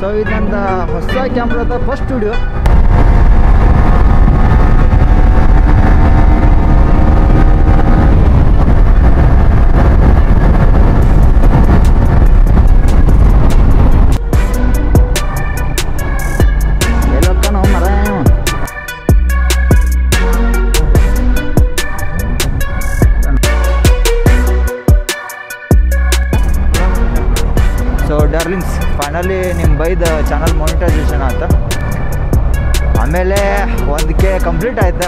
So ಇದು ನನ್ನ ಹೊಸ ಕ್ಯಾಮ್ರಾದ first video. So darlings, finally ನಿಮ್ಮ ಬೈದ ಚಾನಲ್ ಮಾನಿಟೈಸೇಷನ್ ಆಯ್ತು. ಆಮೇಲೆ 1K ಕಂಪ್ಲೀಟ್ ಆಯ್ತು.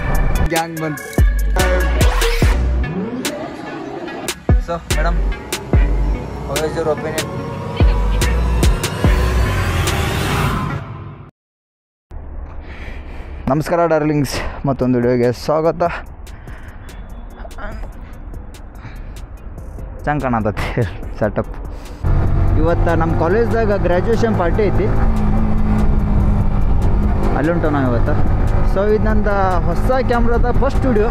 ಗ್ಯಾಂಗ್ ಬಂತು. So madam, how is your opinion? ನಮಸ್ಕಾರ ಡಾರ್ಲಿಂಗ್ಸ್, ಮತ್ತೊಂದು ವಿಡಿಯೋಗೆ ಸ್ವಾಗತ. ಚಂದ ಕಾಣತೈತಿ ಸೆಟಪ್. ಇವತ್ತು ನಮ್ಮ ಕಾಲೇಜ್ದಾಗ ಗ್ರ್ಯಾಜುಯೇಷನ್ ಪಾರ್ಟಿ ಐತಿ, ಅಲ್ಲುಂಟು ನಾವು ಇವತ್ತು. ಸೊ ಇದು ನಂದು ಹೊಸ ಕ್ಯಾಮ್ರಾದ ಫಸ್ಟ್ ವಿಡಿಯೋ.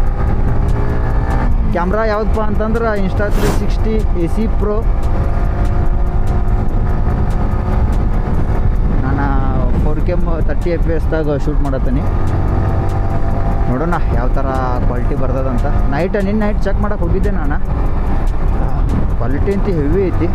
ಕ್ಯಾಮ್ರಾ ಯಾವುದಪ್ಪ ಅಂತಂದ್ರೆ Insta360 AC Pro. ನಾನು 4K 30 FPS ಶೂಟ್ ಮಾಡತ್ತೀನಿ. ನೋಡೋಣ ಯಾವ ಥರ ಕ್ವಾಲಿಟಿ ಬರ್ತದಂತ. ನಿನ್ನೆ ನೈಟ್ ಚೆಕ್ ಮಾಡೋಕೆ ಹೋಗಿದ್ದೆ ನಾನು. ಕ್ವಾಲಿಟಿ ಅಂತ ಹೆವಿ ಐತಿ.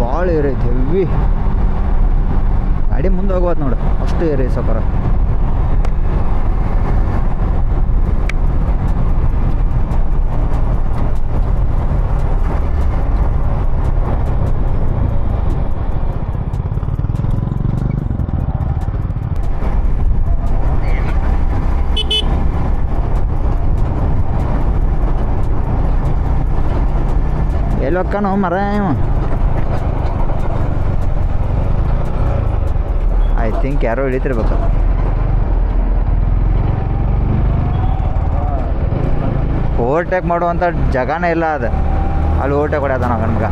ಭಾಳ ಏರೈತಿ ಹೆವಿ ಗಾಡಿ. ಮುಂದೆ ಹೋಗ್ಬೋದು ನೋಡು, ಅಷ್ಟು ಏರೈ ಸಕರ. ಎಲ್ಲೊಕ್ಕನೋ ಮರ ಇವ. ಐ ಥಿಂಕ್ ಯಾರೋ ಹಿಡಿತಿರ್ಬೇಕು. ಓವರ್ಟೇಕ್ ಮಾಡುವಂಥ ಜಾಗನೇ ಇಲ್ಲ ಅದು. ಅಲ್ಲಿ ಓವರ್ಟೇಕ್ ಹೊಡ್ಯಾದ ನಾವು ನಮ್ಗೆ.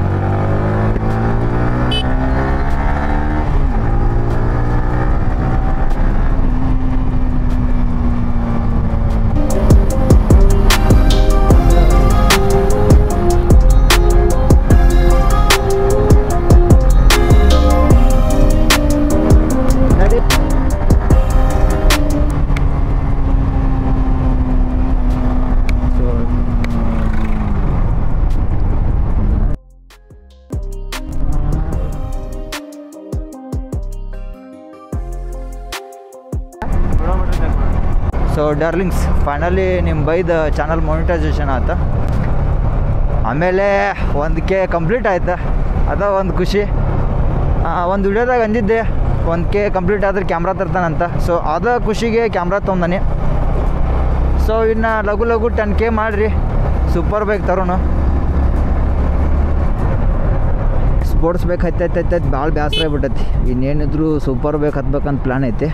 ಸೊ ಡಾರ್ಲಿಂಗ್ಸ್, ಫೈನಲಿ ನಿಮ್ಮ ಬೈದ ಚಾನಲ್ ಮಾನಿಟೈಸೇಷನ್ ಆಯ್ತು. ಆಮೇಲೆ 1K ಕಂಪ್ಲೀಟ್ ಆಯ್ತು. ಅದ ಒಂದು ಖುಷಿ. ಒಂದು ವಿಡಿಯೋದಾಗ ಅಂದಿದ್ದೆ 1K ಕಂಪ್ಲೀಟ್ ಆದ್ರೆ ಕ್ಯಾಮ್ರಾ ತರ್ತಾನಂತ. ಸೊ ಅದ ಖುಷಿಗೆ ಕ್ಯಾಮ್ರಾ ತೊಗೊಂಡನಿ. ಸೊ ಇನ್ನು ಲಘು ಲಘು 10K ಮಾಡಿರಿ, ಸೂಪರ್ ಬೈಕ್ ತರೋಣ. ಸ್ಪೋರ್ಟ್ಸ್ ಬೈಕ್ ಹತ್ತೈತೆ ಭಾಳ ಬೇಸರ ಆಗ್ಬಿಟ್ಟೈತಿ. ಇನ್ನೇನಿದ್ರು ಸೂಪರ್ ಬೈಕ್ ಹತ್ಬೇಕಂತ ಪ್ಲ್ಯಾನ್ ಐತಿ.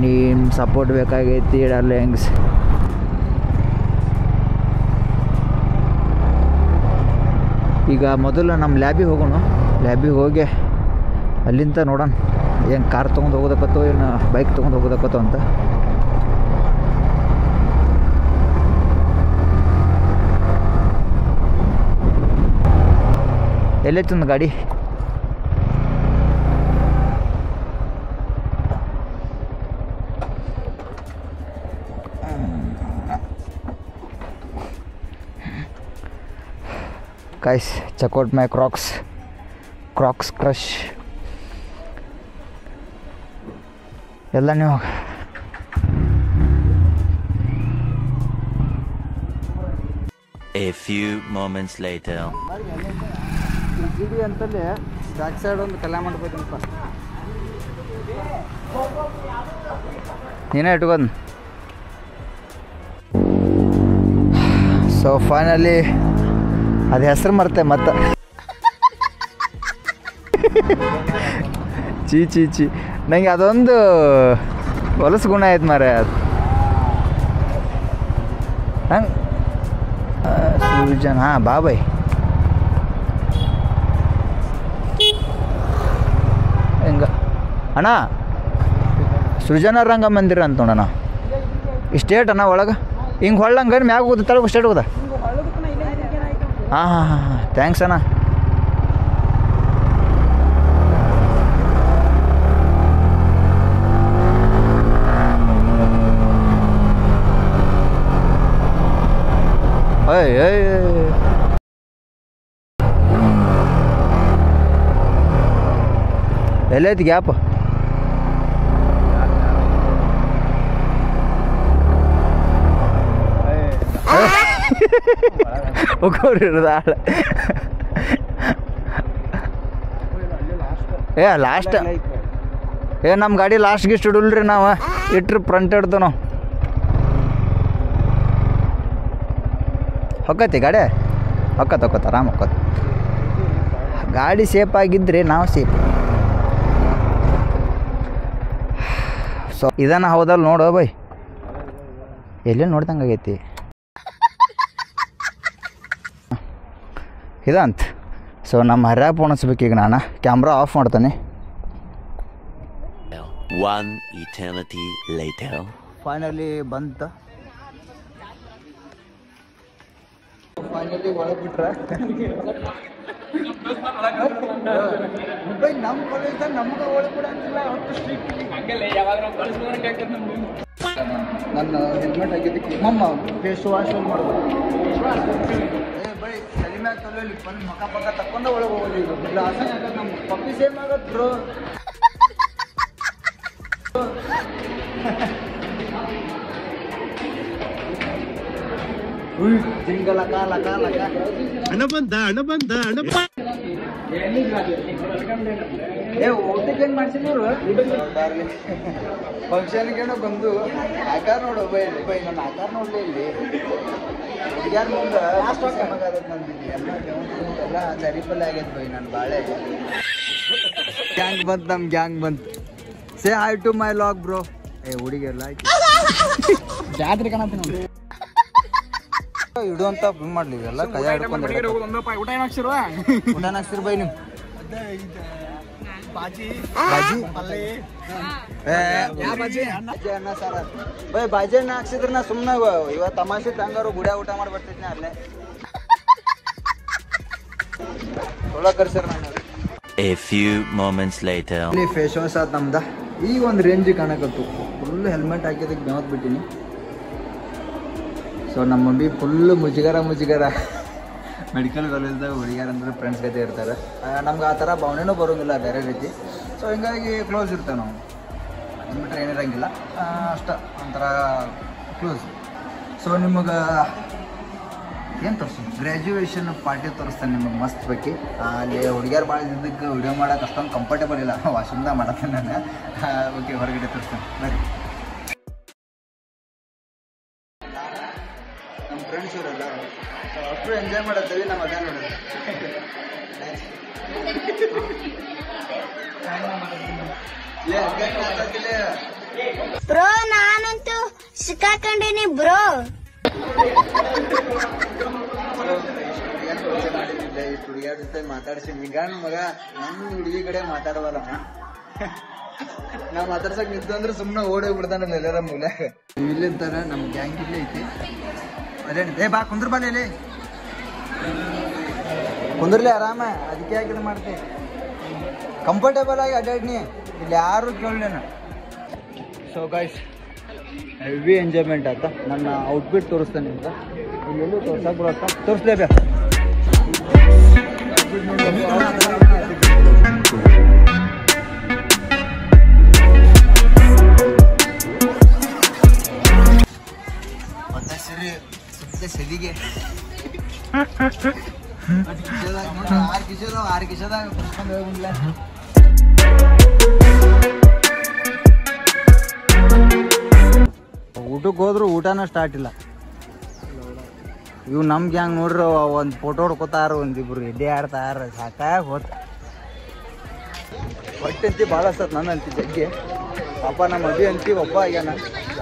ನಿಮ್ಮ ಸಪೋರ್ಟ್ ಬೇಕಾಗೈತಿ ಡಾರ್ಲಿಂಗ್ಸ್. ಈಗ ಮೊದಲು ನಮ್ಮ ಲ್ಯಾಬಿಗೆ ಹೋಗೋಣ. ಲ್ಯಾಬಿಗೆ ಹೋಗಿ ಅಲ್ಲಿಂದ ನೋಡೋಣ ಏನು ಕಾರ್ ತೊಗೊಂಡು ಹೋಗೋದಕ್ಕತ್ತೋ ಏನು ಬೈಕ್ ತೊಗೊಂಡು ಹೋಗೋದಕ್ಕತ್ತೋ ಅಂತ. ಎಲ್ಲೈತಂದು ಗಾಡಿ? Guys, check out my Crocs Crush. ಎಲ್ಲ ನೀವು A few moments later. ಜಿಡಿ ಅಂತಲೇ ಬ್ಯಾಕ್ ಸೈಡ್ ಒಂದು ಕಲ್ಯಾಣ ಮಾಡ್ಬೇಕಂತ ನೀನೇ ಇಟ್ಕೊಂಡು. ಸೊ ಫೈನಲಿ ಅದು ಹೆಸರು ಮರ್ತೆ ಮತ್ತೆ. ಚೀ ನನಗೆ ಅದೊಂದು ಹೊಲಸು ಗುಣ ಆಯ್ತು ಮಾರೆ. ಅದು ನಂಗೆ ಸೃಜನ್, ಹಾಂ ಬಾಬಾಯ್ ಹೆಂಗ ಅಣ್ಣ ಸೃಜನ ರಂಗಮಂದಿರ ಅಂತ ನೋಡೋಣ. ಸ್ಟೇಟ್ ಅಣ್ಣ ಒಳಗೆ ಹಿಂಗೆ ಹೊಳ್ಳಂಗೆ ಮ್ಯಾಗ ಹೋಗುದು ತಳಗ ಸ್ಟೇಟ್ ಹೋದ. ಹಾಂ ಥ್ಯಾಂಕ್ಸ್ ಅಣ್ಣ. ಎಲ್ಲೈತಿ ಗ್ಯಾಪ್? ಹೋಗೋರಿರೋದು ಆಳ. ಲಾಸ್ಟ್ ನಮ್ಮ ಗಾಡಿ ಲಾಸ್ಟ್ ಗಿಸ್ಟ್ ಇಡಲ್ರಿ ನಾವು ಇಟ್ರಿ ಫ್ರಂಟ್ ಇಡ್ತೇವೆ ನಾವು. ಹೊಕ್ಕತಿ ಗಾಡಿ ಹೊಕ್ಕತ್ತ ಆರಾಮ್ ಹೊಕ್ಕತ್. ಗಾಡಿ ಸೇಫ್ ಆಗಿದ್ರೆ ನಾವು ಸೇಫ್. ಸೊ ಇದನ್ನ ಹೌದಲ್ಲ ನೋಡು ಬೈ, ಎಲ್ಲೇ ನೋಡ್ದಂಗೆ ಆಗೈತಿ ಇದಂತ. ಸೊ ನಮ್ಮ ಹರ್ಯಾಗ ಪೋಣಿಸ್ಬೇಕು ಈಗ. ನಾನು ಕ್ಯಾಮ್ರಾ ಆಫ್ ಮಾಡ್ತಾನೆ. One eternity later. ಫೈನಲಿ ಬಂತ. ಫೈನಲಿ ಒಳಗೆ ಬಿಟ್ರೆ ನಮ್ಮ ಕಾಲೇಜ್ದಾಗ ನಮ್ಗೆ ಒಳಗೆ ಕೂಡ ಅಂತಿಲ್ಲ. ನನ್ನ ಹೆಲ್ಮೆಟ್ ಆಗಿದ್ದಕ್ಕೆ ನಮ್ಮ ಫೇಸ್ ವಾಶ್ ಮಾಡ್ಬೋದು. ಬೈ ತಲೆ ಮ್ಯಾಗ ತಲೆಯಲ್ಲಿ ಬಂದು ಮಕ್ಕ ತಕ್ಕೊಂಡ ಒಳಗೆ ಹೋಗೋದು. ಈಗ ಇಲ್ಲ ಆಸನೆ ಆಗತ್ತೆ. ನಮ್ಮ ಪಪ್ಪಿ ಸೇಮ್ ಆಗತ್ತೆ ಬ್ರೋ. ಜಿಂಗಲಕ ಲಕ ಲಕ ಹಣ ಬಂದ ಊಟಕ್ಕೆ ಏನು ಮಾಡ್ಸಿಲ್ಲ ಇವರು. ಫಂಕ್ಷನ್ಗೇನೋ ಬಂದು ಆಕಾರ ನೋಡು ಬೈ ನನ್ನ ಆಕಾರ ನೋಡಲಿ ಇಲ್ಲಿ ಹುಡುಗ್ಯಾರ ಮುಂದೆ ಆಗತ್ತೆ. ನಂದಿದ್ದೆ ಎಲ್ಲ ಸರಿಪಲ್ಲ ಆಗೈತೆ ಬೈ. ನನ್ನ ಬಾಳೆ ಗ್ಯಾಂಗ್ ಬಂತು, ನಮ್ಮ ಗ್ಯಾಂಗ್ ಬಂತು. Say hi to my log bro. ಹುಡುಗಿಯಲ್ಲ ಆಯ್ತು ಜಾತ್ರೆ ಕಾಣತ್ತೀನಿ ನೋಡಿ. ಇಡುವಂತ ಮಾಡ್ಲಿ ಎಲ್ಲ ಕೈ ಹಿಡ್ಕೊಂಡು ಊಟ ಏನಾಗ್ಸಿರು ಬೈ ನೀವು? ಅನ್ನ ಸಾರ ಬೈ ಬಾಜಿ ಅನ್ನ ಹಾಕ್ಸಿದ್ರ ನಾ ಸುಮ್ಮನೆ ಇವತ್ತು ತಮಾಷೆ ತಂಗಾರು ಗುಡಿಯ ಊಟ ಮಾಡಿ ಬರ್ತಿದ್ನ ಅಲ್ಲೇ ಒಳ ಕರ್ಸ್ಯಾರ. ನಾನು A few moments later. ಇಲ್ಲಿ ಫೇಸ್ ವಾಶ್ ಆದ ನಮ್ದ ಈಗ ಒಂದು ರೇಂಜ್ ಕಾಣಕತ್ತು. ಫುಲ್ ಹೆಲ್ಮೆಟ್ ಹಾಕಿದಕ್ಕೆ ಬೆವತ್ ಬಿಟ್ಟಿನಿ. ಸೊ ನಮ್ಮ ಮಮ್ಮಿ ಫುಲ್ಲು ಮುಜುಗರ ಮೆಡಿಕಲ್ ಕಾಲೇಜ್ದಾಗ ಹುಡುಗಿಯಾರ ಅಂದ್ರೆ ಫ್ರೆಂಡ್ಸ್ ಗತೆ ಇರ್ತಾರೆ. ನಮ್ಗೆ ಆ ಥರ ಭಾವನೆನೂ ಬರೋಂಗಿಲ್ಲ ಬೇರೆ ರೀತಿ. ಸೊ ಹಿಂಗಾಗಿ ಕ್ಲೋಸ್ ಇರ್ತೇವೆ ನಾವು. ಬಿಟ್ಟರೆ ಏನಿರಂಗಿಲ್ಲ ಅಷ್ಟ ಒಂಥರ ಕ್ಲೋಸ್. ಸೊ ನಿಮಗೆ ಏನು ತೋರಿಸ್ತೀನಿ, ಗ್ರ್ಯಾಜುಯೇಷನ್ ಪಾರ್ಟಿ ತೋರಿಸ್ತಾನೆ ನಿಮಗೆ ಮಸ್ತ್ ಬೇಕಿ. ಅಲ್ಲಿ ಹುಡುಗಿಯಾರು ಭಾಳ ಇದ್ದಕ್ಕೆ ವಿಡಿಯೋ ಮಾಡೋಕೆ ಅಷ್ಟೊಂದು ಕಂಫರ್ಟೇಬಲ್ ಇಲ್ಲ. ವಾಶ್ರೂಮ್ದಾಗ ಮಾಡತ್ತೇನೆ ನಾನು. ಓಕೆ ಹೊರಗಡೆ ತೋರಿಸ್ತಾನೆ ಬರ್ರಿ. ನಮ್ಮ ಫ್ರೆಂಡ್ಸ್ ಇವರೆಲ್ಲ ಅಷ್ಟು ಎಂಜಾಯ್ ಮಾಡತ್ತೇವೆ. ನಮ್ಮ ಅದೇ ನೋಡೋದು ಬ್ರೋ ನಾನಂತೂ ಸಿಕ್ಕಾಕೊಂಡೇನಿ ಬ್ರೋ. ಇಷ್ಟು ಹುಡುಗಿಯರ ಜೊತೆ ಮಾತಾಡ್ಸಿ ಗಂಡ ಮಗ ನನ್ನ ಹುಡುಗಿ ಕಡೆ ಮಾತಾಡವಲ್ಲ. ನಾ ಮಾತಾಡ್ಸಕ್ ನಿಂತು ಅಂದ್ರೆ ಸುಮ್ಮನೆ ಓಡಿ ಬಿಡ್ತಾನಲ್ಲ ಎಲ್ಲರ ಮೂಲ್ಯಾಗ. ಇಲ್ಲಿಂತಾರ ನಮ್ಮ ಗ್ಯಾಂಗ್ ಇಲ್ಲೇ ಐತಿ. ಅದೇ ಬಾ ಕುಂದ್ರ ಬಾಲಿ ಕುಂದ್ರಲಿ ಆರಾಮ, ಅದಕ್ಕೆ ಯಾಕೆ ಮಾಡ್ತಿ, ಕಂಫರ್ಟೇಬಲ್ ಆಗಿ ಅಡ್ಡಾಡ್ನಿ, ಇಲ್ಲಿ ಯಾರು ಕೇಳಲೇನ. ಸೊ ಗೈಸ್, ಹೆವಿ ಎಂಜಾಯ್ಮೆಂಟ್ ಆಯ್ತಾ. ನನ್ನ ಔಟ್ಫಿಟ್ ತೋರಿಸ್ತೇನೆ ನಿಮ್ಗೆ, ಇಲ್ಲೆಲ್ಲೂ ತೋರ್ಸಕ್ಕೆ ಬರುತ್ತಾ, ತೋರಿಸ್ಲೇಬೇಕು. ಮತ್ತೆ ಸೆದಿಗೆ 6 ಕಿಶದಾಗ ಕುತ್ಕೊಂಡು ಹೋಗ್ಬಿಡ್ಲ. ಊಟಕ್ಕೆ ಹೋದ್ರು ಊಟನ ಸ್ಟಾರ್ಟ್ ಇಲ್ಲ. ಇವು ನಮ್ಗೆ ಹೆಂಗೆ ನೋಡ್ರಿ, ಒಂದು ಫೋಟೋ ಹೊಡ್ಕೋತಾರ, ಒಂದಿಬ್ರು ಎಡ್ಡೆ ಆಡ್ತಾರ, ಸಾಕಾಗಿ ಹೋತ. ಹೊಟ್ಟೆಂತಿ ಭಾಳ ಹಸ್ತತ್ ನನ್ನ ಅಂತಿ ಜಗ್ಗಿ. ಪಾಪ ನಮ್ಮ ಅಭಿ ಅಂತಿ ಒಬ್ಬ ಆಗ್ಯಾನ,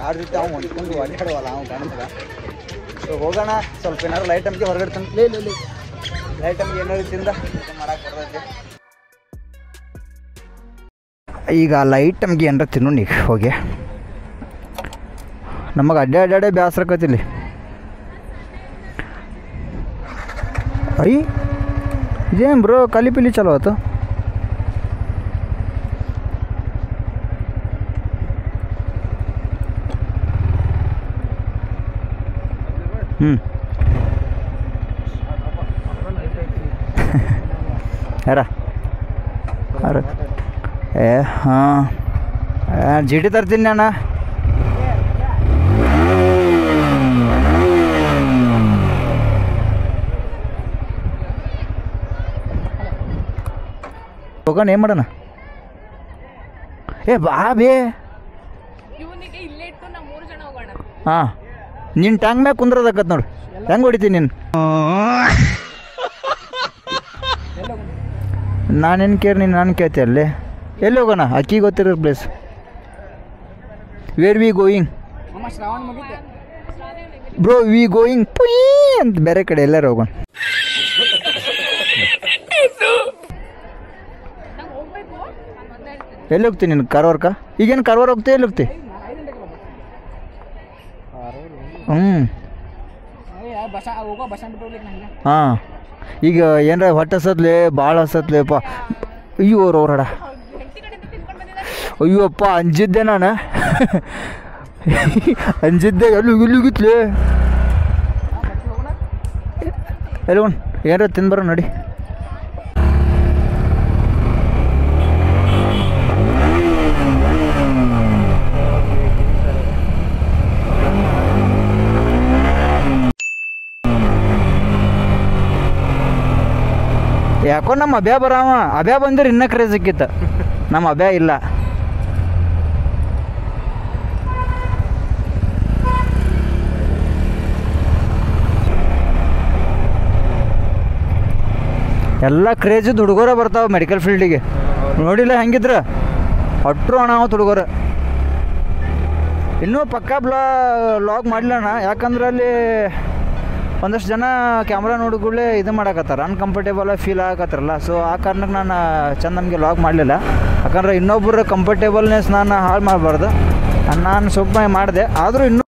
ಯಾರ ಜೊತೆ ಅವ್ನು ಹೊಂದ್ಕೊಂಡು ಅಡ್ಡಾಡುವಲ್ಲ ಅವ್ನು ಕಾಣಿಸ್ದ. ಸೊ ಹೋಗೋಣ, ಸ್ವಲ್ಪ ಏನಾರು ಲೈಟ್ ಅಮ್ಗೆ ಹೊರಗಡೆ ತಂದು ಲೈಟ್ ಅಮ್ಗೆ ಏನಾರು ತಿಂದ ಮಾಡಕ್ಕೆ ಬರ್ತೈತೆ. ಈಗ ಲೈಟ್ ಅಮ್ಗೆ ಏನಾರ ತಿನ್ನು ನೀ ಹೋಗಿ, ನಮಗೆ ಅಡ್ಡಾಡೇ ಬೇಸರಕತ್ತಿಲ್ಲಿ. ಐ ಇದೇನು ಬ್ರೋ ಖಾಲಿ ಪಿಲಿ ಚಲೋ ಆಯ್ತು. ಯಾರ ಹಾಂ ಜಿ ಟಿ ತರ್ತೀನಿ ನಾನು. ಹೋಗೋಣ, ಏನು ಮಾಡೋಣ? ಬಾ ಬೇ. ಹಾಂ, ನಿನ್ನ ಟ್ಯಾಂಕ್ ಮ್ಯಾಗ ಕುಂದ್ರದಾಕತ್ ನೋಡು, ಹೆಂಗೆ ಹೊಡಿತೀನಿ ನೀನು. ನಾನೇನು ಕೇಳಿ ನೀನು ನಾನು ಕೇಳ್ತಿ ಅಲ್ಲಿ. ಎಲ್ಲಿ ಹೋಗೋಣ? ಅಕ್ಕಿ ಗೊತ್ತಿರೋ place. Where we going bro? We going ಪುಯ್ ಅಂತ ಬೇರೆ ಕಡೆ ಎಲ್ಲರೂ ಹೋಗೋಣ. ಎಲ್ಲಿ ಹೋಗ್ತೀನಿ ನೀನು? ಕಾರವಾರಕ್ಕ? ಈಗೇನು ಕಾರವಾರ ಹೋಗ್ತೀವಿ? ಎಲ್ಲಿ ಹೋಗ್ತಿ? ಹಾಂ, ಈಗ ಏನಾರ ಹೊಟ್ಟೆ ಹಸತ್ಲೆ, ಭಾಳ ಹಸತ್ಲೆಪ್ಪ. ಅಯ್ಯೋ ಅವ್ರ ಹಡ, ಅಯ್ಯಪ್ಪ ಅಂಜಿದ್ದೆ ನಾನು. ಅಂಜಿದ್ದೆ, ಎಲ್ಲಿಗಿತ್ಲೆ ಎಲ್ಲಿ ಹೋಣ, ಏನಾರ ತಿಂದ್ಬರೋ ನಡಿ. ಯಾಕೋ ನಮ್ಮ ಅಭ್ಯಾ ಬರಾವ, ಅಭ್ಯಾ ಬಂದ್ರೆ ಇನ್ನೂ ಕ್ರೇಜ್ ಸಿಕ್ಕಿತ್ತು, ನಮ್ಮ ಅಭ್ಯಾ ಇಲ್ಲ. ಎಲ್ಲ ಕ್ರೇಜಿದ್ದು ಹುಡುಗರ ಬರ್ತಾವೆ ಮೆಡಿಕಲ್ ಫೀಲ್ಡಿಗೆ, ನೋಡಿಲ್ಲ ಹೆಂಗಿದ್ರ ಅಟ್ರು ಅಣ್ಣ ಹುಡುಗರು. ಇನ್ನೂ ಪಕ್ಕಾ ಲಾಗ್ ಮಾಡಲಣ್ಣ, ಯಾಕಂದ್ರೆ ಅಲ್ಲಿ ಒಂದಷ್ಟು ಜನ ಕ್ಯಾಮ್ರಾ ನೋಡಿಕೊಳ್ಳೆ ಇದು ಮಾಡಕತ್ತಾರ, ಅನ್ಕಂಫರ್ಟೇಬಲ್ ಫೀಲ್ ಆಗತ್ತಾರಲ್ಲ. ಸೊ ಆ ಕಾರಣಕ್ಕೆ ನಾನು ಚಂದ ನಮಗೆ ಲಾಗ್ ಮಾಡಲಿಲ್ಲ, ಯಾಕಂದ್ರೆ ಇನ್ನೊಬ್ಬರ ಕಂಫರ್ಟೇಬಲ್ನೆಸ್ ನಾನು ಹಾಳು ಮಾಡಬಾರ್ದು. ನಾನು ಸ್ವಲ್ಪ ಮಾಡಿದೆ, ಆದರೂ ಇನ್ನೂ